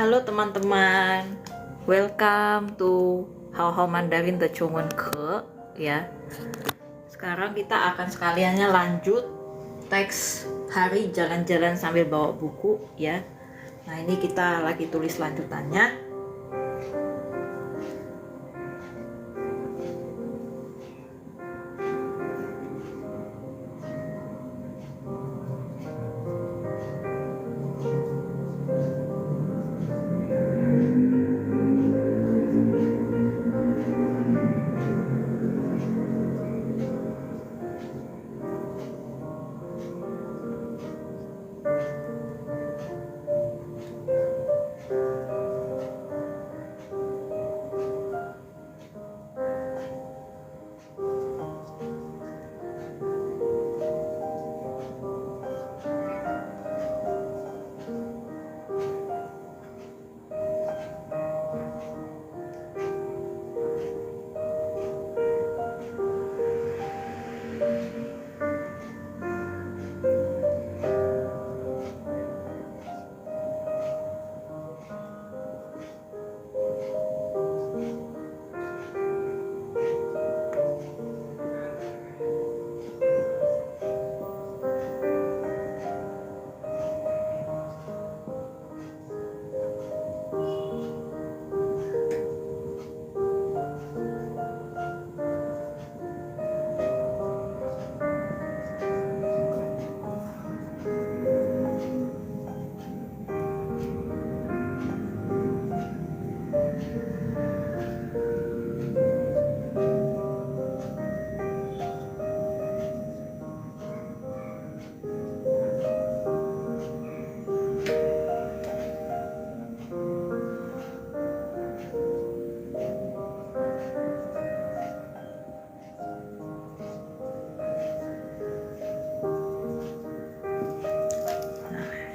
Halo teman-teman, welcome to Hao Mandarin The Chongwen Ke ya. Sekarang kita akan sekaliannya lanjut teks hari jalan-jalan sambil bawa buku ya. Nah ini kita lagi tulis lanjutannya.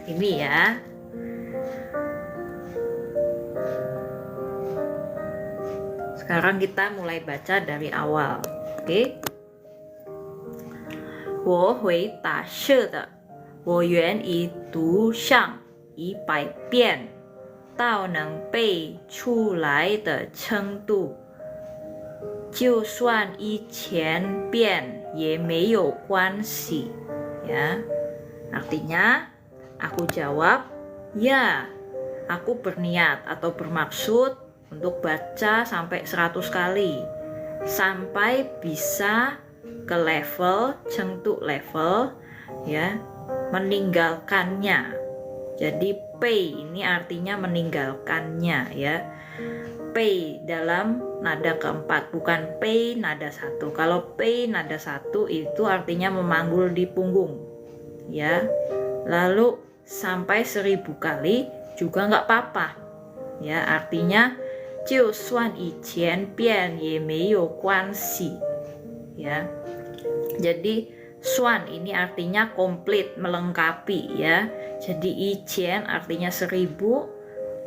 Ini ya. Sekarang kita mulai baca dari awal. Oke. 我回答是的，我愿意读上100遍到能背出来的程度，就算1000遍也没有关系。Ya. Artinya aku jawab, ya, aku berniat atau bermaksud untuk baca sampai 100 kali sampai bisa ke level cengtuk level ya, meninggalkannya. Jadi pei ini artinya meninggalkannya ya. Pei dalam nada keempat, bukan pei nada satu. Kalau pei nada satu itu artinya memanggul di punggung ya. Lalu sampai 1000 kali juga nggak apa-apa ya, artinya 就算1000遍也没有关系 ya. Jadi suan ini artinya komplit, melengkapi ya. Jadi 1000 artinya 1000,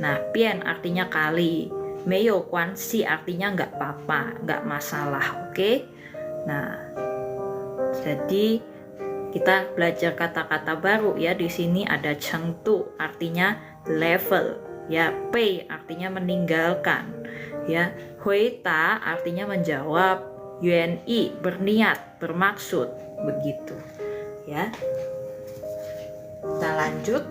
nah pian artinya kali, 没有关系 artinya nggak apa-apa, nggak masalah. Oke. Nah jadi kita belajar kata-kata baru ya. Di sini ada cengtu artinya level ya, pei artinya meninggalkan ya, huita artinya menjawab, yuan i berniat, bermaksud, begitu ya. Kita lanjut.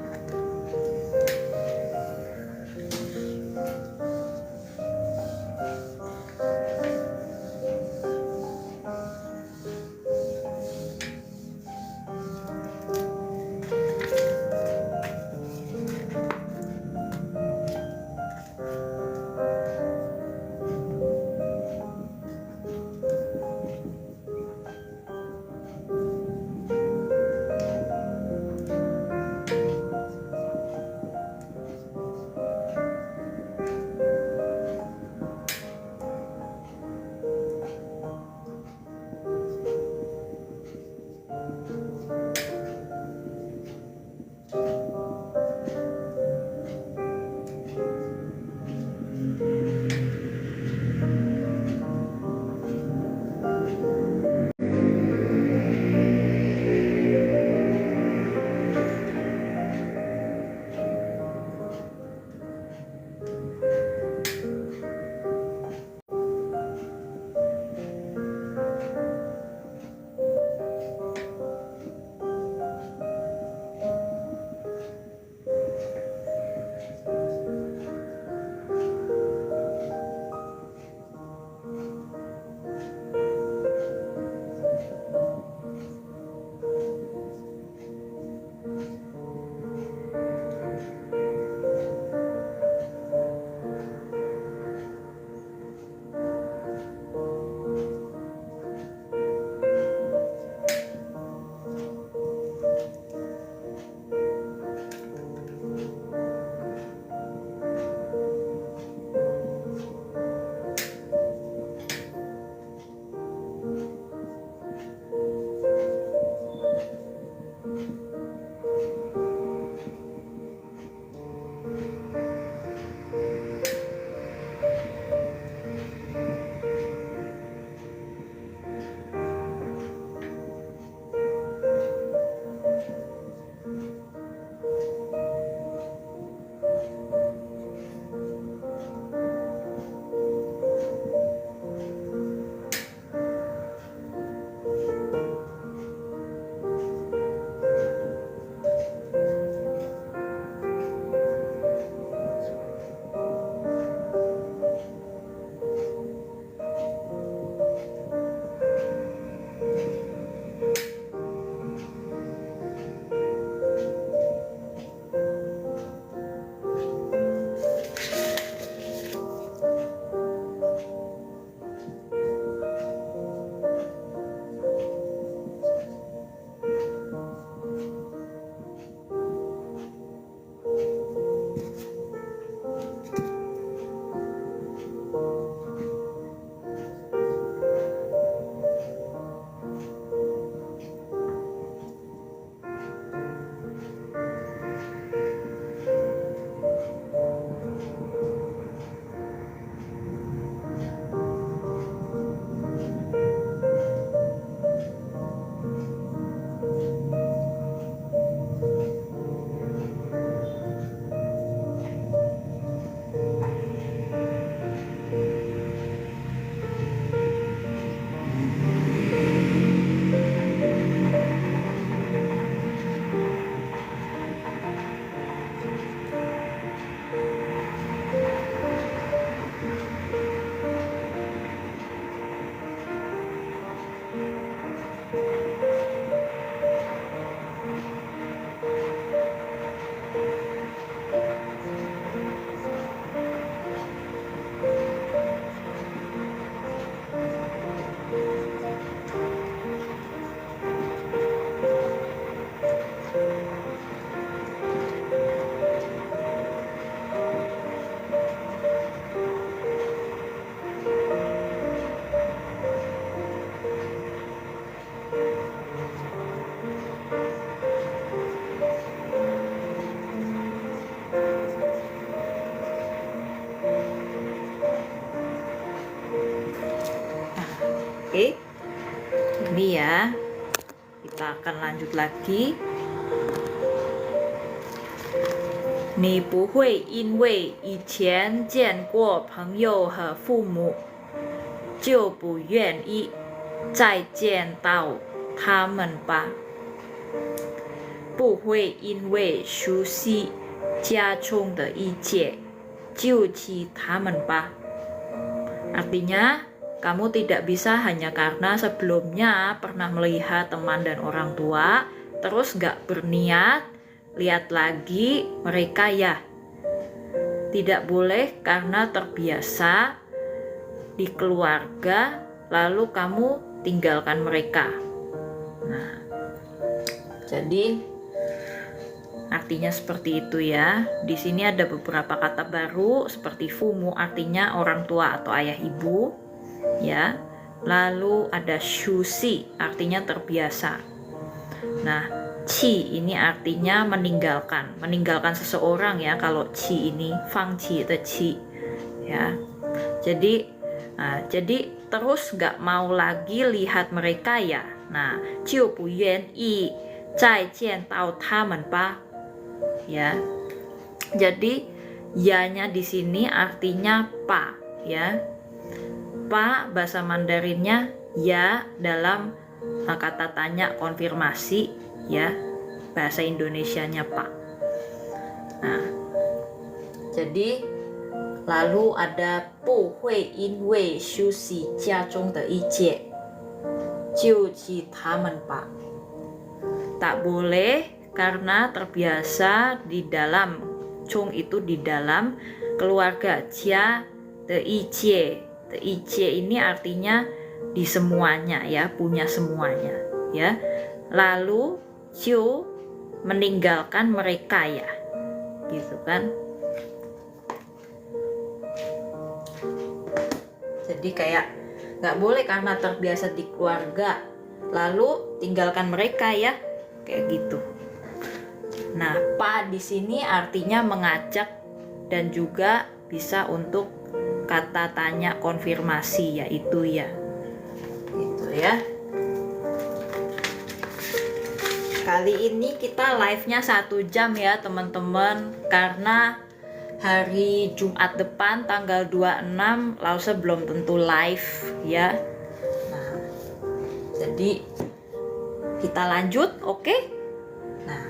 kita akan lanjut lagi. 你不会因为以前见过朋友和父母，就不愿意再见到他们吧？不会因为熟悉家中的一切，就弃他们吧？ Artinya, kamu tidak bisa hanya karena sebelumnya pernah melihat teman dan orang tua, terus gak berniat lihat lagi mereka ya. Tidak boleh karena terbiasa di keluarga lalu kamu tinggalkan mereka. Nah, jadi artinya seperti itu ya. Di sini ada beberapa kata baru seperti fumu artinya orang tua atau ayah ibu ya. Lalu ada shushi artinya terbiasa. Nah, qi ini artinya meninggalkan seseorang ya. Kalau qi ini fangqi atau qi ya. Jadi terus gak mau lagi lihat mereka ya. Nah, jiu bu yuan yi zai jian dao ta men ba. Ya. Jadi ya-nya di sini artinya pa ya. Pa bahasa Mandarinnya ya dalam kata tanya konfirmasi ya. Bahasa Indonesianya pak. Nah, jadi lalu ada bu hui in wei shu xi jia zhong de yi jie jiu qi ta men ba. Tak boleh karena terbiasa di dalam zhong itu di dalam keluarga jia de yi jie. De yi jie ini artinya di semuanya ya, punya semuanya ya. Lalu jiu meninggalkan mereka ya, gitu kan. Jadi kayak nggak boleh karena terbiasa di keluarga lalu tinggalkan mereka ya, kayak gitu. Nah, pa di sini artinya mengajak dan juga bisa untuk kata tanya konfirmasi yaitu ya, gitu ya. Kali ini kita live-nya 1 jam ya teman-teman, karena hari Jumat depan tanggal 26 Lause belum tentu live ya. Nah, jadi kita lanjut, oke? Nah,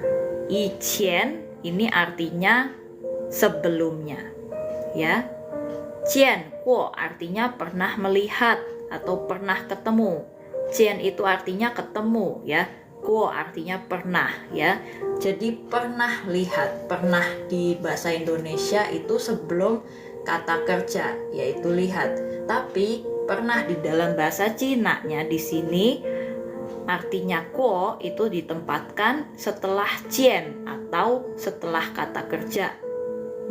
iqian ini artinya sebelumnya ya. Jian guo artinya pernah melihat atau pernah ketemu. Jian itu artinya ketemu ya. Guo artinya pernah ya. Jadi pernah lihat, pernah di bahasa Indonesia itu sebelum kata kerja yaitu lihat. Tapi pernah di dalam bahasa Cina-nya di sini artinya guo itu ditempatkan setelah jian atau setelah kata kerja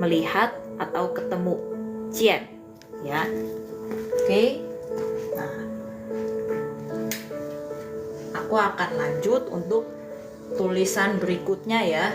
melihat atau ketemu jian ya. Oke. Nah, aku akan lanjut untuk tulisan berikutnya ya.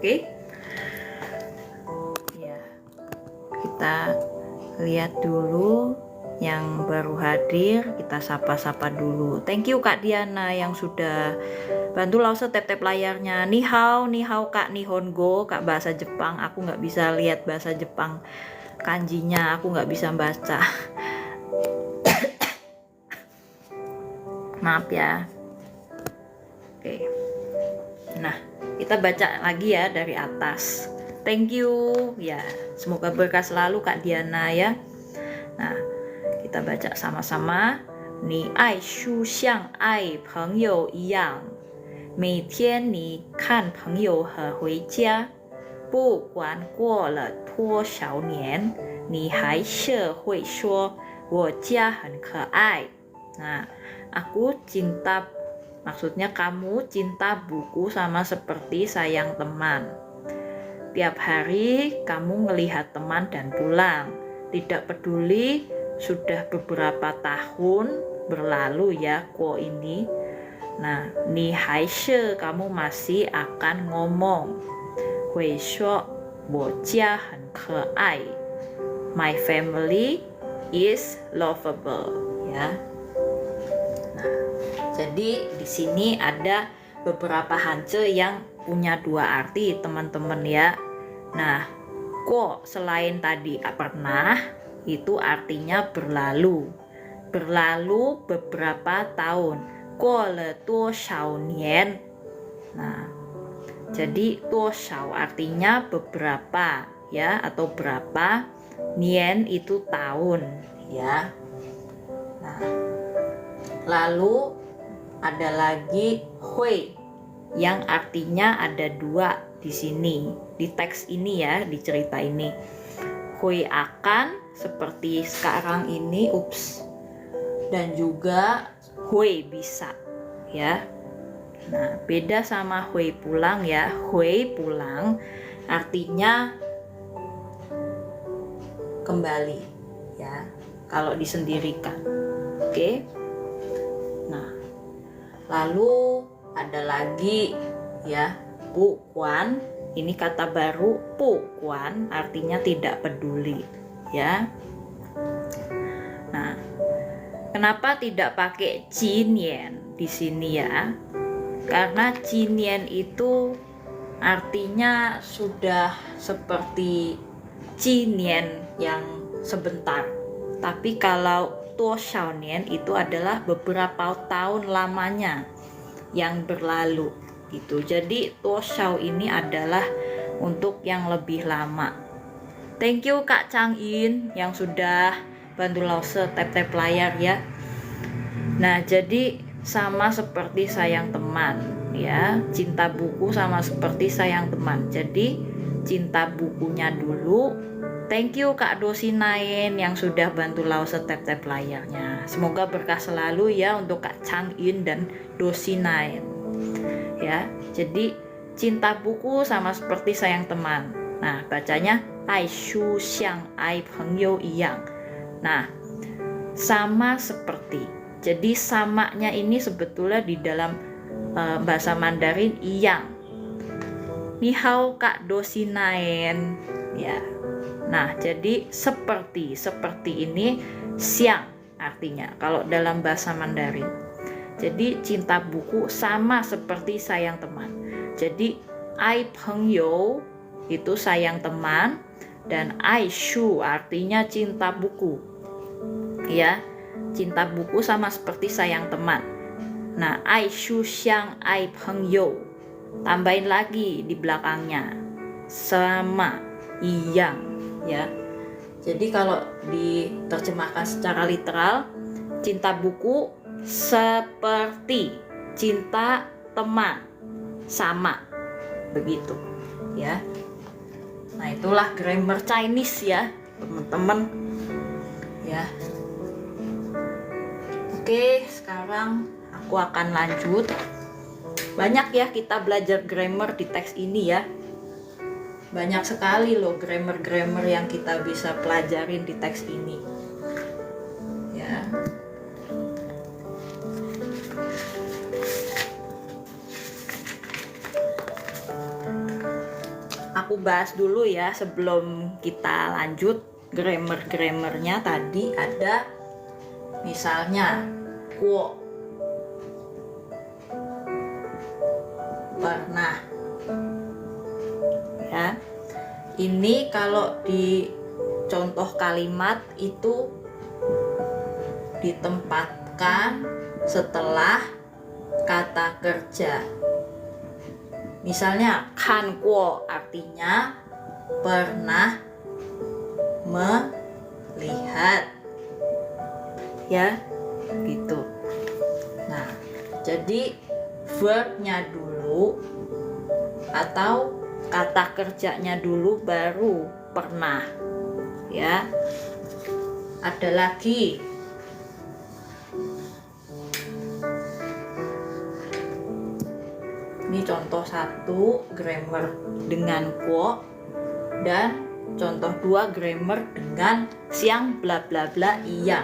Oke. Ya, kita lihat dulu yang baru hadir, kita sapa-sapa dulu. Thank you Kak Diana yang sudah bantu Lause tap-tap layarnya. Ni hao Kak Nihongo, Kak bahasa Jepang. Aku nggak bisa lihat bahasa Jepang kanjinya, aku nggak bisa baca. Maaf ya. Oke. Nah, kita baca lagi ya dari atas. Thank you ya, semoga berkah selalu Kak Diana ya. Nah, kita baca sama-sama. Ni ai shu xiang ai pengyou一样，每天你看朋友和回家，不管过了多少年，你还是会说我家很可爱。Nah, aku cinta, maksudnya kamu cinta buku sama seperti sayang teman. Tiap hari kamu melihat teman dan pulang. Tidak peduli sudah beberapa tahun berlalu ya quote ini. Nah, ni hai shi, kamu masih akan ngomong. Hui shuo wo jia hen ke ai. My family is lovable ya. Nah, jadi di sini ada beberapa hanze yang punya dua arti teman-teman ya. Nah, kok selain tadi pernah itu artinya berlalu. Berlalu beberapa tahun. Ko le tuo shao nian. Nah, jadi tuo shao artinya beberapa ya, atau berapa. Nian itu tahun ya. Nah, lalu ada lagi hui yang artinya ada dua di sini, di teks ini ya, di cerita ini. Hui akan seperti sekarang ini, dan juga hui bisa ya. Nah, beda sama hui pulang ya. Hui pulang artinya kembali ya, kalau disendirikan. Oke. Nah, lalu ada lagi ya, pu kuan. Ini kata baru, pu kuan artinya tidak peduli ya. Nah, kenapa tidak pakai jinian di sini ya? Karena jinian itu artinya sudah seperti jinian yang sebentar. Tapi kalau tuo shao nian itu adalah beberapa tahun lamanya yang berlalu gitu. Jadi tuo shao ini adalah untuk yang lebih lama. Thank you Kak Chang In yang sudah bantu Lause tap-tap layar ya. Nah, jadi sama seperti sayang teman ya. Cinta buku sama seperti sayang teman. Jadi cinta bukunya dulu. Thank you Kak Dosinain yang sudah bantu Lause tap-tap layarnya. Semoga berkah selalu ya untuk Kak Chang In dan Dosinain. Ya, jadi cinta buku sama seperti sayang teman. Nah, bacanya ai shu xiang ai pengyou iyang. Nah, sama seperti. Jadi samanya ini sebetulnya di dalam bahasa Mandarin iyang. Ni hao Kak Dosinain ya. Nah, jadi seperti ini siang artinya kalau dalam bahasa Mandarin. Jadi cinta buku sama seperti sayang teman. Jadi ai pengyou itu sayang teman, dan ai shu artinya cinta buku. Ya, cinta buku sama seperti sayang teman. Nah, ai shu xiang ai pengyou. Tambahin lagi di belakangnya sama iyang. Ya, jadi kalau diterjemahkan secara literal, cinta buku seperti cinta teman, sama, begitu ya. Nah, itulah grammar Chinese ya teman-teman ya. Oke, sekarang aku akan lanjut. Banyak ya kita belajar grammar di teks ini ya. Banyak sekali loh grammar-grammar yang kita bisa pelajarin di teks ini ya. Aku bahas dulu ya sebelum kita lanjut. Grammar-grammarnya tadi ada misalnya wo, pernah ya. Ini kalau di contoh kalimat itu ditempatkan setelah kata kerja. Misalnya kan guo artinya pernah melihat ya, gitu. Nah, jadi verbnya dulu atau kata kerjanya dulu baru pernah ya. Ada lagi ini contoh 1 grammar dengan guo, dan contoh 2 grammar dengan siang bla bla bla iya.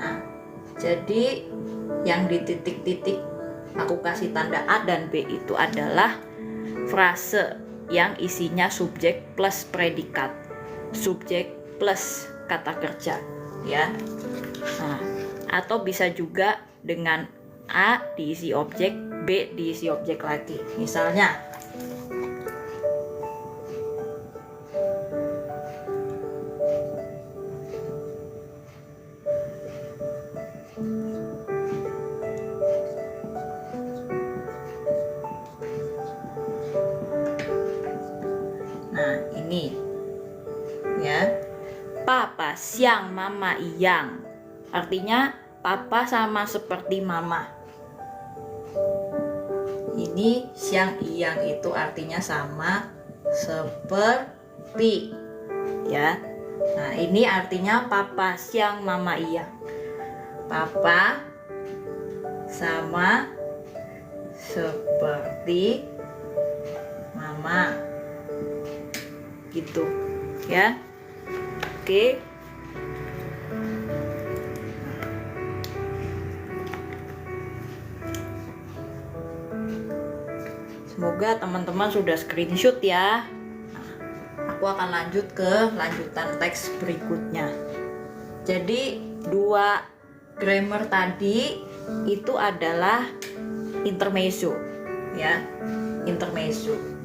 Nah, jadi yang di titik-titik aku kasih tanda A dan B itu adalah frase yang isinya subjek plus predikat, subjek plus kata kerja ya. Nah, atau bisa juga dengan A diisi objek, B diisi objek lagi. Misalnya ini ya, papa xiang mama iyang, artinya papa sama seperti mama. Ini xiang iyang itu artinya sama seperti ya. Nah, ini artinya papa xiang mama iyang, papa sama seperti mama, gitu ya. Oke, semoga teman-teman sudah screenshot ya. Nah, aku akan lanjut ke lanjutan teks berikutnya. Jadi 2 grammar tadi itu adalah intermezzo ya, intermezzo.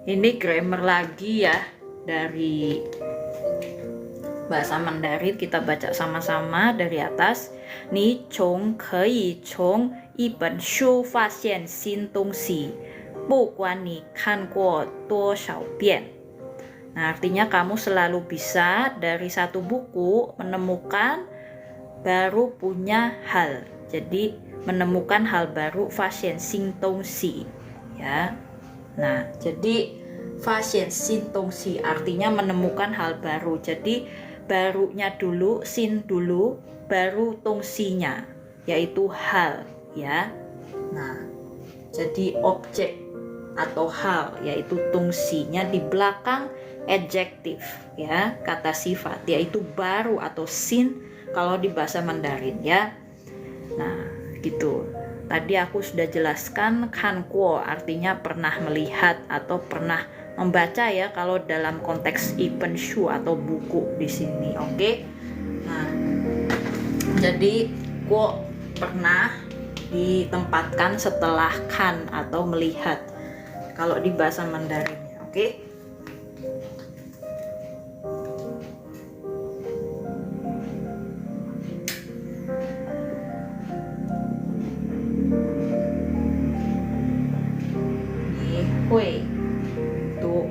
Ini grammar lagi ya dari bahasa Mandarin, kita baca sama-sama dari atas. 你总可以从一本书发现新东西，不管你看过多少遍。 Nah, artinya kamu selalu bisa dari satu buku menemukan baru punya hal. Jadi menemukan hal baru, 发现新东西 ya. Nah, jadi 发现新东西 artinya menemukan hal baru. Jadi barunya dulu, sin dulu, baru tongsinya, yaitu hal ya. Nah, jadi objek atau hal yaitu tongsinya di belakang adjektif ya, kata sifat yaitu baru atau sin kalau di bahasa Mandarin ya. Nah, gitu. Tadi aku sudah jelaskan kankuo artinya pernah melihat atau pernah membaca ya kalau dalam konteks ipenshu atau buku di sini. Oke. Nah, jadi kuo pernah ditempatkan setelah kan atau melihat kalau di bahasa Mandarinnya. Oke. Hui tu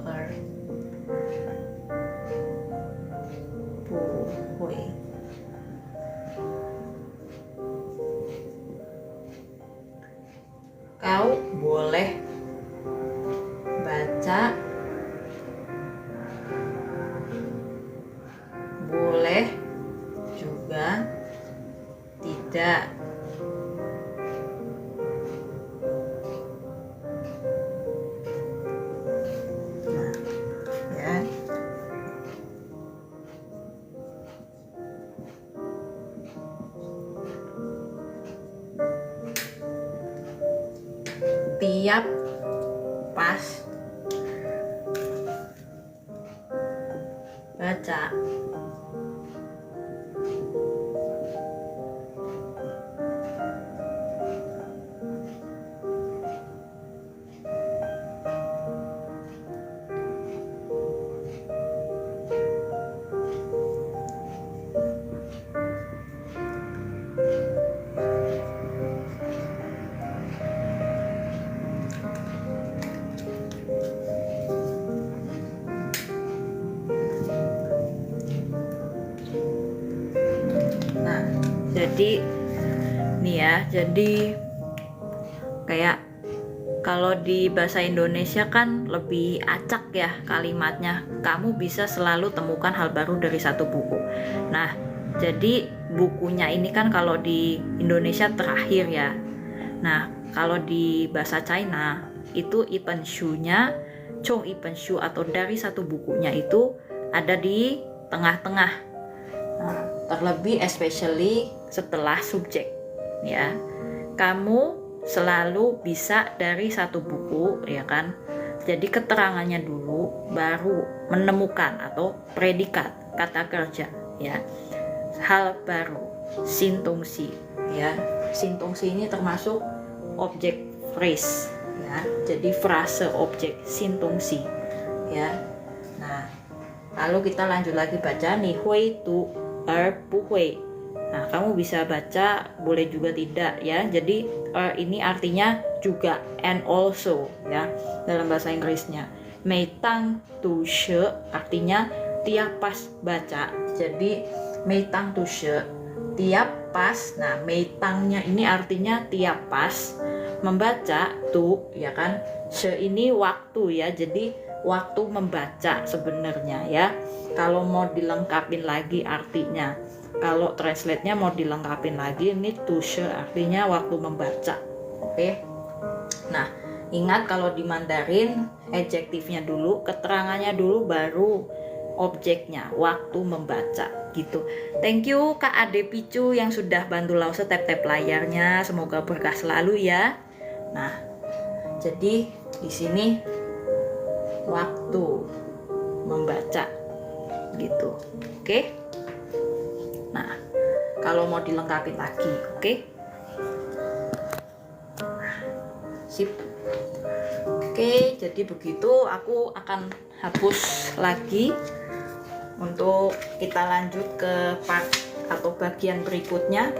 er bu hui. Kau boleh baca, boleh juga tidak. Tiap pas baca jadi nih ya, jadi kayak kalau di bahasa Indonesia kan lebih acak ya kalimatnya. Kamu bisa selalu temukan hal baru dari satu buku. Nah, jadi bukunya ini kan kalau di Indonesia terakhir ya. Nah, kalau di bahasa China itu ipenshu-nya, chong ipenshu atau dari satu bukunya itu ada di tengah-tengah. Nah, terlebih especially setelah subjek ya. Kamu selalu bisa dari satu buku ya kan. Jadi keterangannya dulu baru menemukan atau predikat kata kerja ya. Hal baru, sintongsi ya. Sintongsi ini termasuk objek phrase ya. Jadi frase objek sintongsi ya. Nah, lalu kita lanjut lagi baca nih hui tu bu hui. Nah, kamu bisa baca, boleh juga tidak ya. Jadi ini artinya juga and also ya dalam bahasa Inggrisnya. Mei tang tu she artinya tiap pas baca. Jadi mei tang tu she tiap pas. Nah, mei tangnya ini artinya tiap pas membaca tu ya kan. She ini waktu ya. Jadi waktu membaca sebenarnya ya. Kalau mau dilengkapin lagi artinya. Kalau translate-nya mau dilengkapin lagi, ini tushe artinya waktu membaca. Oke. Nah, ingat kalau di Mandarin adjektifnya dulu, keterangannya dulu, baru objeknya, waktu membaca gitu. Thank you Kak Ade Picu yang sudah bantu Lause tap-tap layarnya. Semoga berkah selalu ya. Nah, jadi di sini waktu membaca gitu. Oke. Nah, kalau mau dilengkapi lagi, oke? Sip. Oke, jadi begitu aku akan hapus lagi untuk kita lanjut ke part atau bagian berikutnya.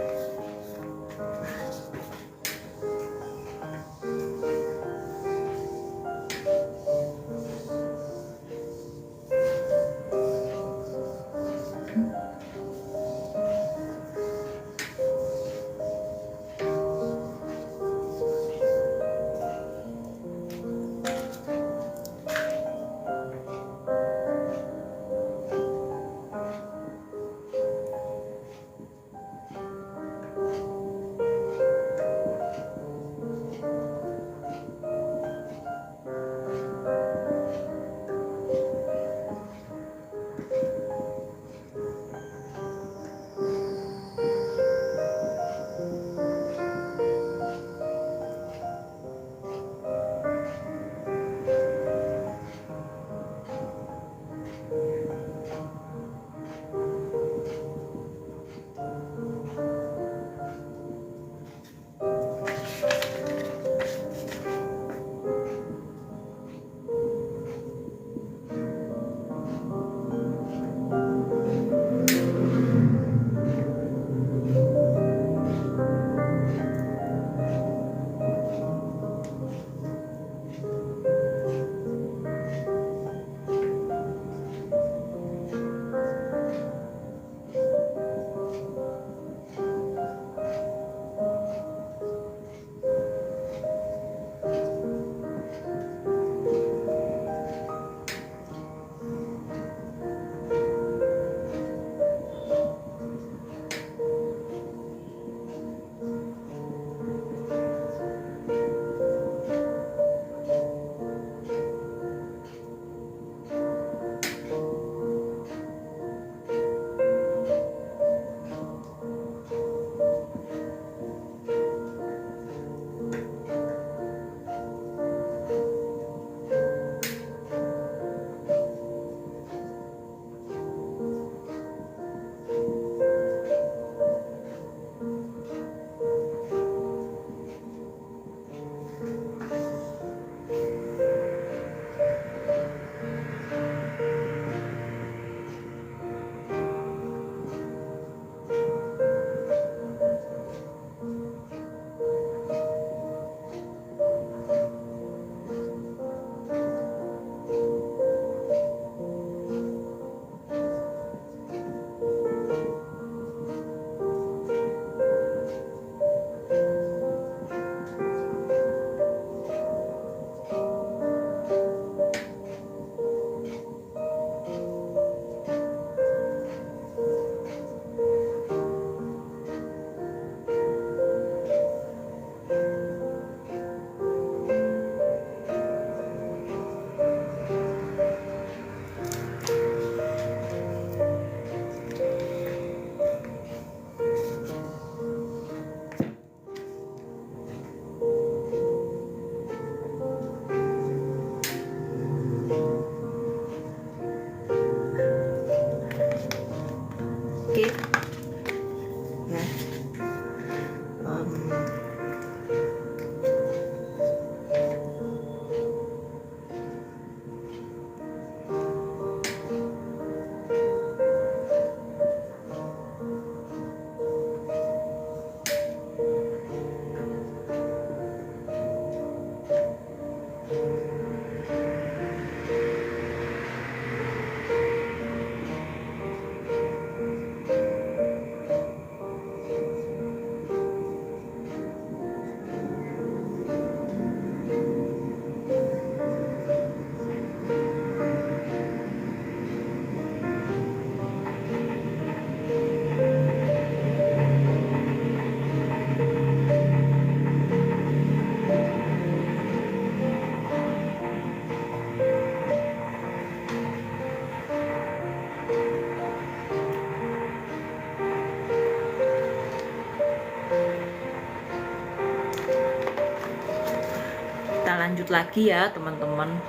Lanjut lagi ya teman-teman.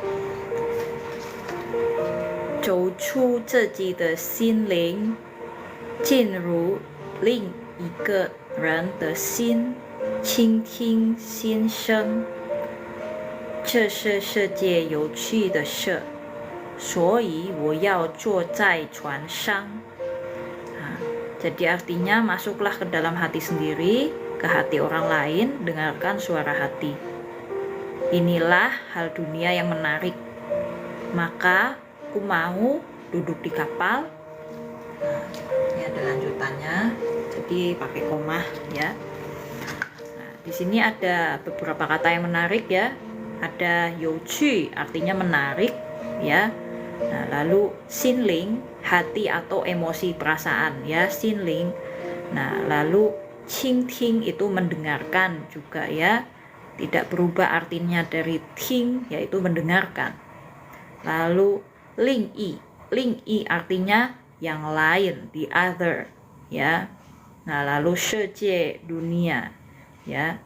走出自己的心灵，进入另一个人的心，倾听心声，这是世界有趣的事，所以我要坐在船上. Jadi artinya masuklah ke dalam hati sendiri, ke hati orang lain, dengarkan suara hati. Inilah hal dunia yang menarik. Maka aku mau duduk di kapal. Nah, ini ada lanjutannya. Jadi pakai koma ya. Nah, di sini ada beberapa kata yang menarik ya. Ada youqu artinya menarik ya. Nah, lalu sinling hati atau emosi perasaan ya, sinling. Nah, lalu qingting itu mendengarkan juga ya. Tidak berubah artinya dari ting yaitu mendengarkan. Lalu ling i artinya yang lain, the other ya. Nah, lalu shejie dunia ya.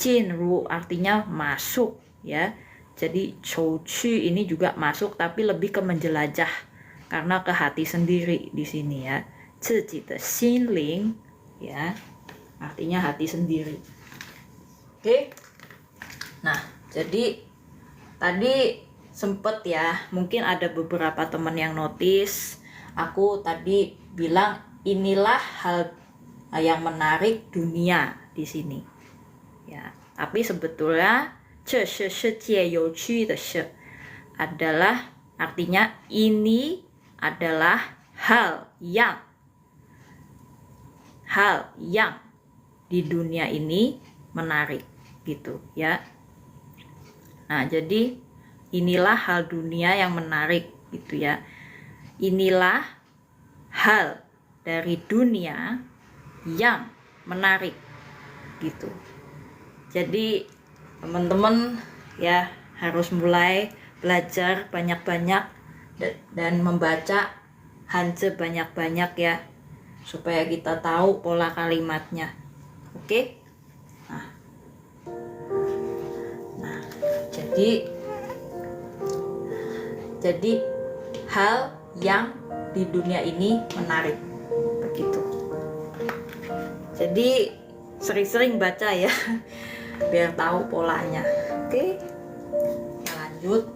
Jinru artinya masuk ya. Jadi chouqu ini juga masuk tapi lebih ke menjelajah karena ke hati sendiri di sini ya. Ziji de xinling ya. Artinya hati sendiri. Oke. Nah, jadi tadi sempet ya, mungkin ada beberapa teman yang notice aku tadi bilang inilah hal yang menarik dunia di sini. Ya, tapi sebetulnya 这是世界有趣的事 adalah artinya ini adalah hal yang di dunia ini menarik gitu ya. Nah, jadi inilah hal dunia yang menarik gitu ya. Inilah hal dari dunia yang menarik gitu. Jadi teman-teman ya harus mulai belajar banyak-banyak dan membaca Hanzi banyak-banyak ya supaya kita tahu pola kalimatnya. Oke? Nah, jadi hal yang di dunia ini menarik begitu. Jadi sering-sering baca ya biar tahu polanya. Oke, kita lanjut.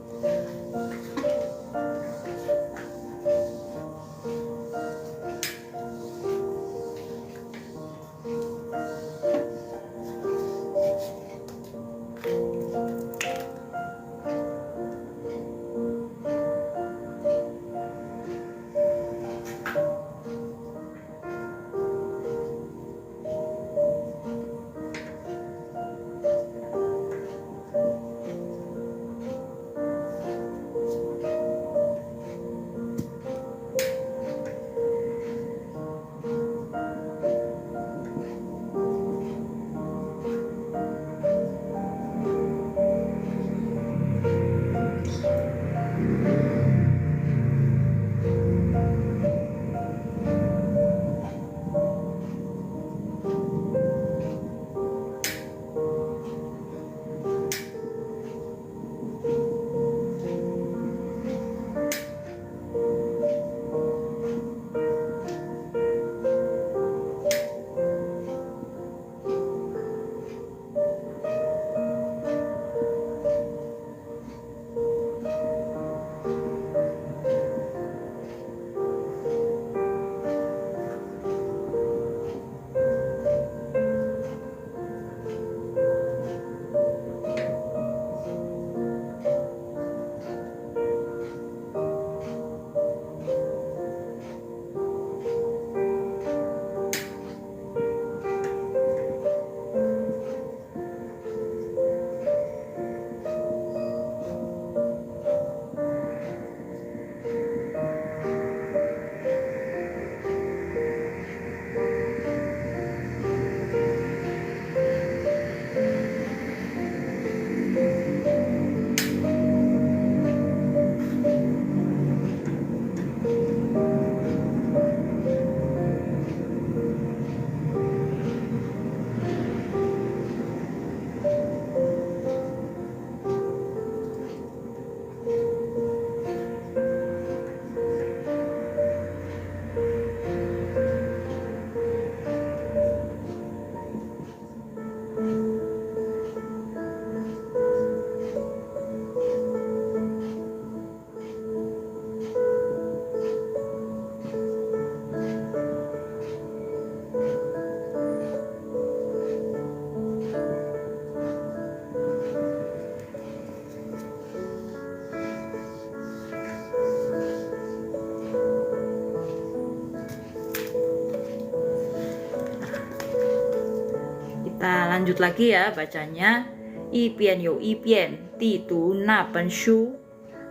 lanjut lagi ya bacanya. 一遍又一遍地读那本书，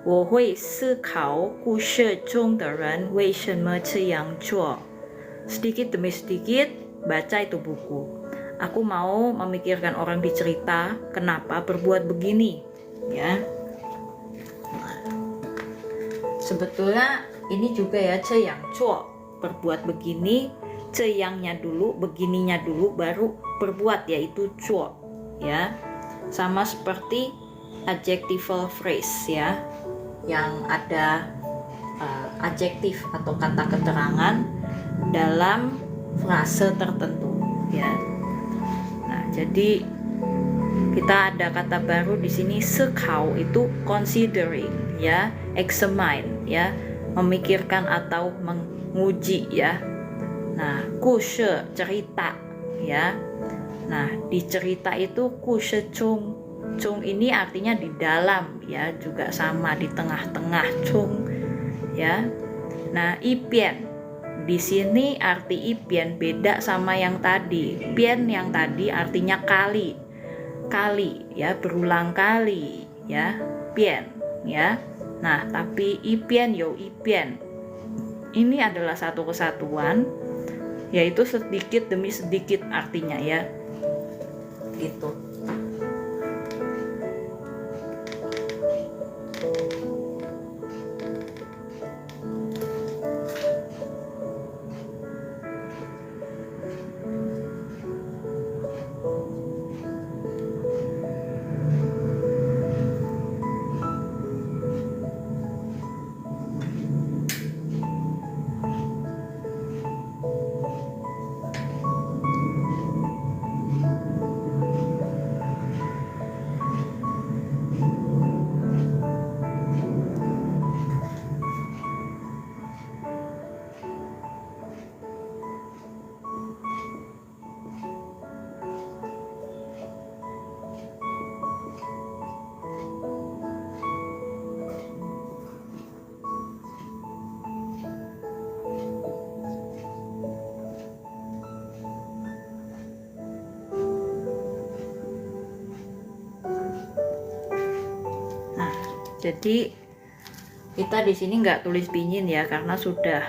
我会思考故事中的人为什么这样做。Sedikit demi sedikit baca itu buku. Aku mau memikirkan orang di cerita kenapa berbuat begini, ya. Sebetulnya ini juga ya, 这样做 berbuat begini, 这样nya dulu, begininya dulu, baru berbuat yaitu 做, ya. Sama seperti adjectival phrase ya, yang ada adjektif atau kata keterangan dalam frase tertentu ya. Nah, jadi kita ada kata baru di sini, 思考 itu considering ya, examine ya, memikirkan atau menguji ya. Nah, 故事 cerita ya. Nah, di cerita itu 故事中 中 ini artinya di dalam ya, juga sama di tengah-tengah 中 ya. Nah, 一遍 di sini arti 一遍 beda sama yang tadi. 遍 yang tadi artinya kali. Kali ya, berulang kali ya, 遍 ya. Nah, tapi 一遍有一遍 ini adalah satu kesatuan, yaitu sedikit demi sedikit artinya ya. Gitu. Jadi kita di sini nggak tulis pinyin ya, karena sudah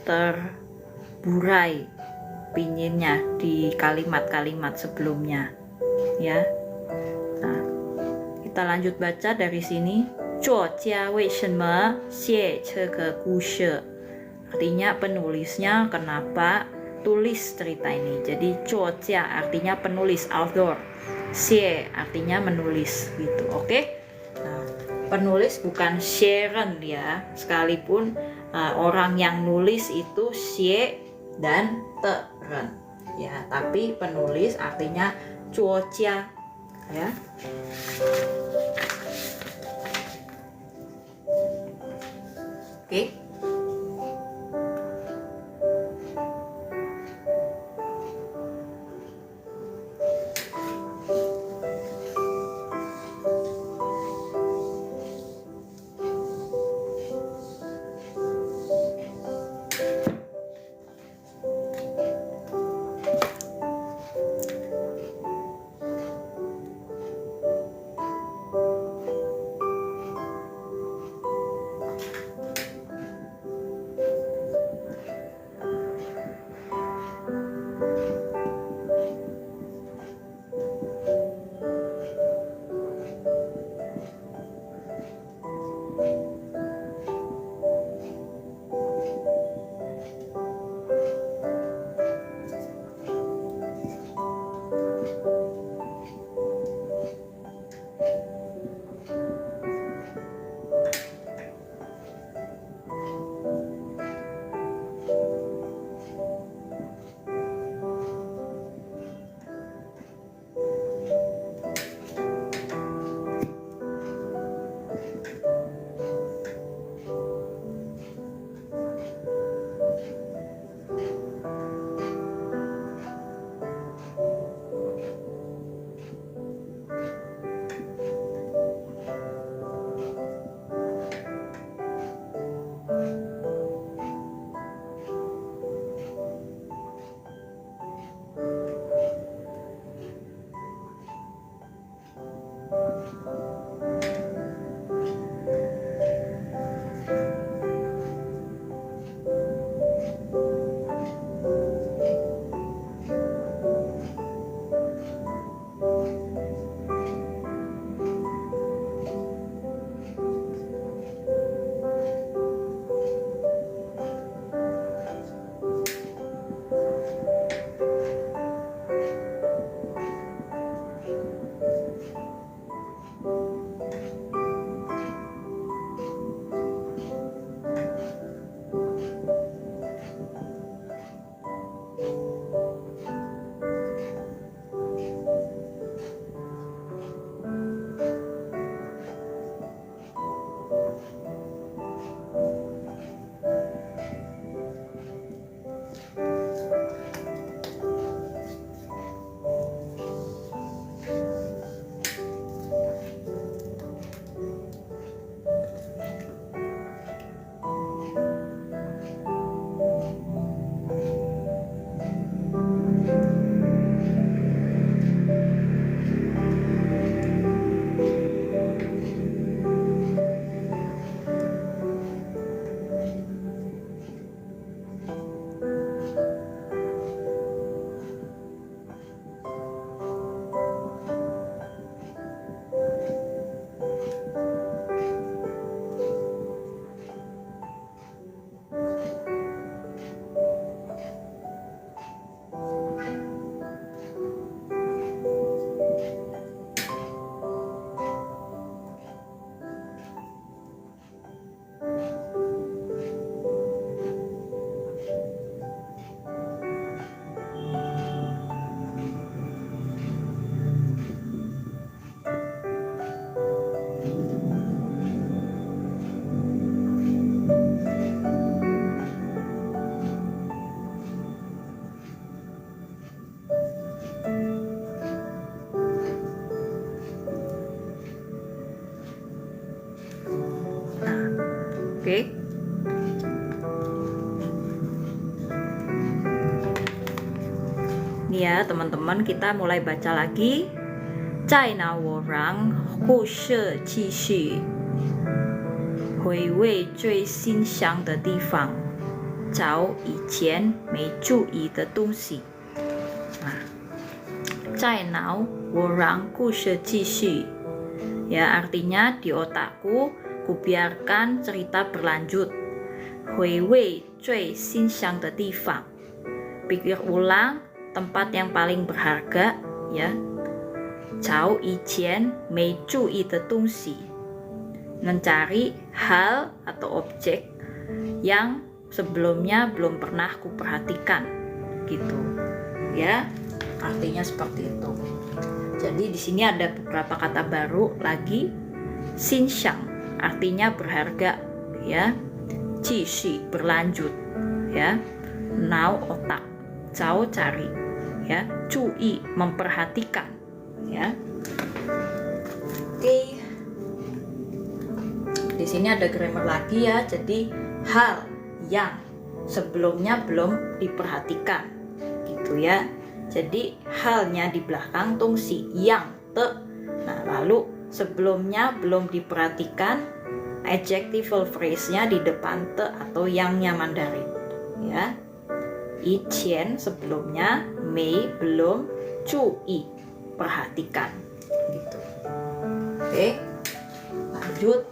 terburai pinyinnya di kalimat-kalimat sebelumnya ya. Nah, kita lanjut baca dari sini. 作家为什么写这个故事? Artinya penulisnya kenapa tulis cerita ini. Jadi 作家 artinya penulis, author. 写 artinya menulis gitu. Oke? Nah, penulis bukan Sharon ya, sekalipun orang yang nulis itu xie dan teren ya, tapi penulis artinya 作家 ya. Oke. Oke. Nih ya teman-teman, kita mulai baca lagi. 在呢我让故事继续，回味最新鲜的地方，找以前没注意的东西。在脑我让故事继续，ya artinya di otakku kubiarkan cerita berlanjut. 回味最新鲜的地方， pikir ulang tempat yang paling berharga, ya. 找以前没注意的东西， mencari hal atau objek yang sebelumnya belum pernah kuperhatikan, gitu ya, artinya seperti itu. Jadi di sini ada beberapa kata baru lagi. Xinxiang artinya berharga, ya. Cishi berlanjut, ya. Nao otak, cao cari, ya. Cui memperhatikan, ya. Oke. Di sini ada grammar lagi ya. Jadi hal yang sebelumnya belum diperhatikan, gitu ya. Jadi halnya di belakang tungsi yang te. Nah, lalu sebelumnya belum diperhatikan, adjectival phrase-nya di depan te atau yangnya Mandarin, ya. Iqian sebelumnya, mei belum, cui perhatikan, gitu. Oke, lanjut.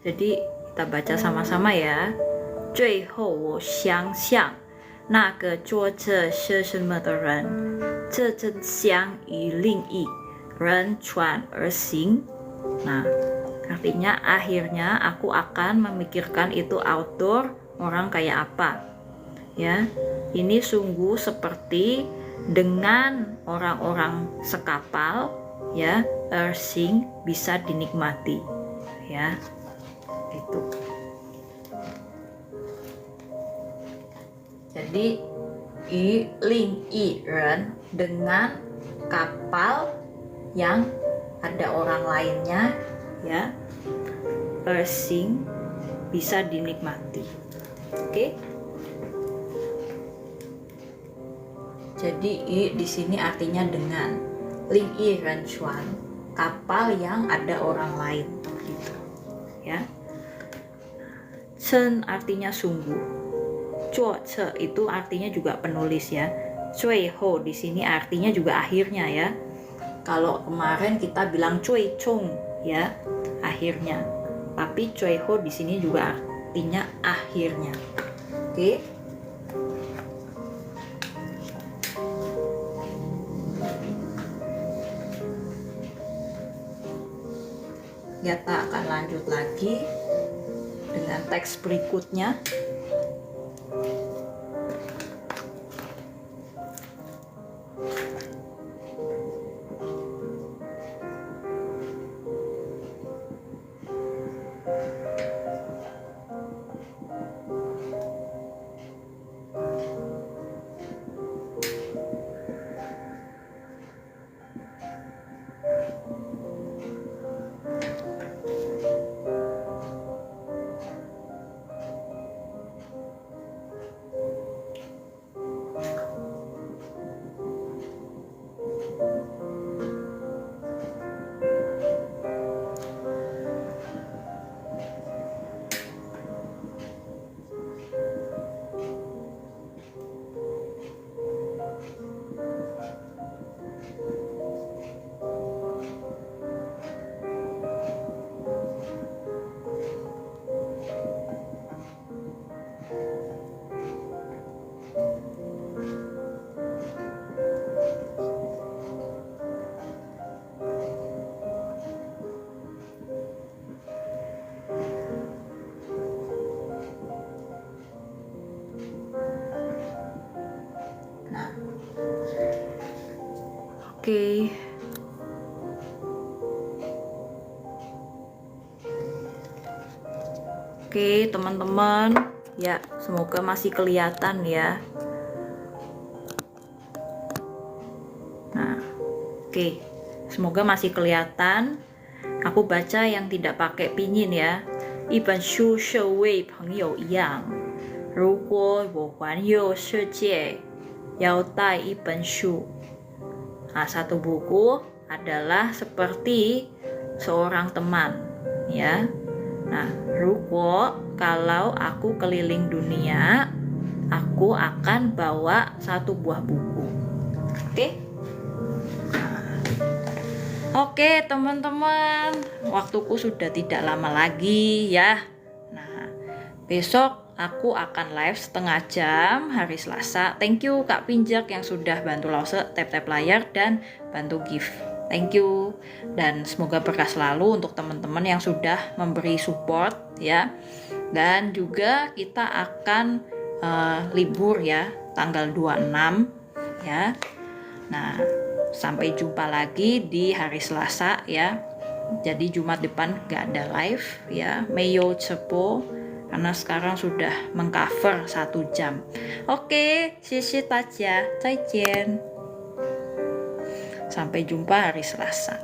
Jadi kita baca sama-sama ya. 最后我想象那个做这些什么的人，这真相与另一人传而行。Nah, artinya akhirnya aku akan memikirkan itu author orang kayak apa. Ya, ini sungguh seperti dengan orang-orang sekapal, ya, ersing bisa dinikmati, ya, itu. Jadi ling i ren dengan kapal yang ada orang lainnya, ya, ersing bisa dinikmati. Oke. Jadi di sini artinya dengan, ling i ren chuan, kapal yang ada orang lain, gitu, ya. Chen artinya sungguh. Zuo ce itu artinya juga penulis ya. Cui ho di sini artinya juga akhirnya ya. Kalau kemarin kita bilang cui chung ya, akhirnya. Tapi cui ho di sini juga artinya akhirnya. Oke. Kita akan lanjut lagi dengan teks berikutnya. Oke. Oke, teman-teman. Ya, semoga masih kelihatan ya. Nah, oke. Semoga masih kelihatan. Aku baca yang tidak pakai pinyin ya. 一本书是为朋友一样，如果我环游世界，要带一本书。Nah, satu buku adalah seperti seorang teman, ya. Nah, ruko, kalau aku keliling dunia, aku akan bawa satu buah buku. Oke? Oke, teman-teman, waktuku sudah tidak lama lagi ya. Nah, besok aku akan live setengah jam hari Selasa. Thank you Kak Pinjak yang sudah bantu Lause tap-tap layar dan bantu gift. Thank you. Dan semoga berkah selalu untuk teman-teman yang sudah memberi support ya. Dan juga kita akan libur ya tanggal 26 ya. Nah, sampai jumpa lagi di hari Selasa ya. Jadi Jumat depan gak ada live ya. Meyo cepo. Karena sekarang sudah mengcover 1 jam. Oke, xie daja, zaijian. Sampai jumpa hari Selasa.